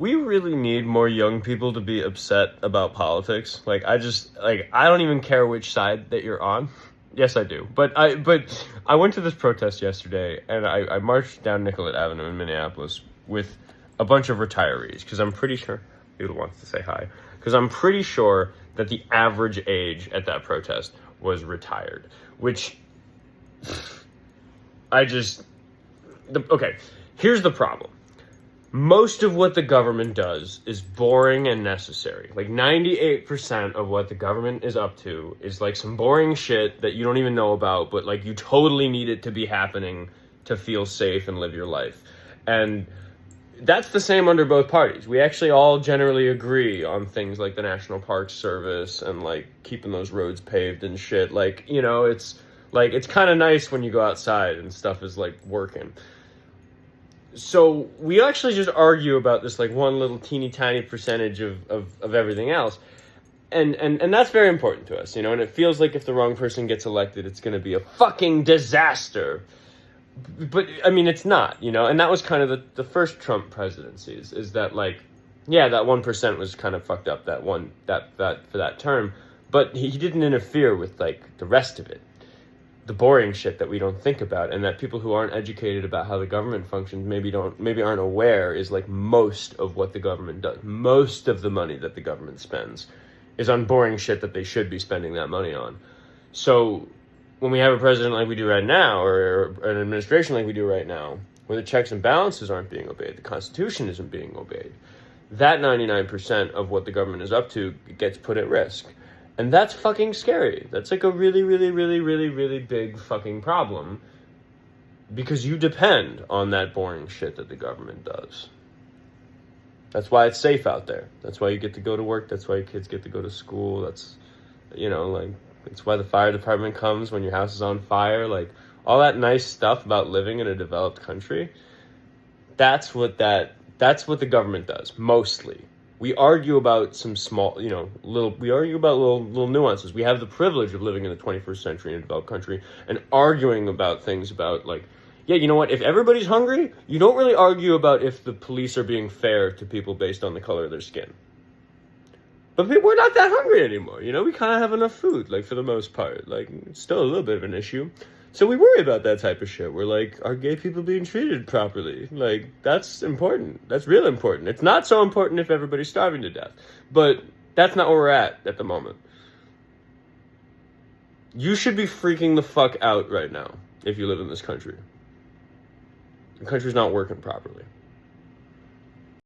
we really need more young people to be upset about politics. I don't even care which side that you're on. Yes, I do. But I went to this protest yesterday, and I marched down Nicollet Avenue in Minneapolis with a bunch of retirees, because I'm pretty sure, Doodle wants to say hi, because I'm pretty sure that the average age at that protest was retired, which okay, here's the problem. Most of what the government does is boring and necessary. 98% of what the government is up to is some boring shit that you don't even know about, but you totally need it to be happening to feel safe and live your life. And that's the same under both parties. We actually all generally agree on things like the National Park Service and keeping those roads paved and shit. It's kind of nice when you go outside and stuff is working. So we actually just argue about this one little teeny tiny percentage of everything else. And that's very important to us, and it feels like if the wrong person gets elected, it's going to be a fucking disaster. But I mean, it's not, and that was kind of the first Trump presidencies, is that that 1% was kind of fucked up, that for that term, but he didn't interfere with the rest of it. The boring shit that we don't think about, and that people who aren't educated about how the government functions maybe aren't aware, is most of what the government does. Most of the money that the government spends is on boring shit that they should be spending that money on. So when we have a president like we do right now, or an administration like we do right now, where the checks and balances aren't being obeyed, the Constitution isn't being obeyed, that 99% of what the government is up to gets put at risk. And that's fucking scary. That's a really, really, really, really, really big fucking problem, because you depend on that boring shit that the government does. That's why it's safe out there. That's why you get to go to work. That's why your kids get to go to school. That's, it's why the fire department comes when your house is on fire. All that nice stuff about living in a developed country, that's what the government does, mostly. We argue about some small, little nuances. We have the privilege of living in the 21st century in a developed country and arguing about things about you know what? If everybody's hungry, you don't really argue about if the police are being fair to people based on the color of their skin. But we're not that hungry anymore. We kind of have enough food, for the most part. It's still a little bit of an issue. So we worry about that type of shit. We're are gay people being treated properly? That's important. That's real important. It's not so important if everybody's starving to death. But that's not where we're at the moment. You should be freaking the fuck out right now if you live in this country. The country's not working properly.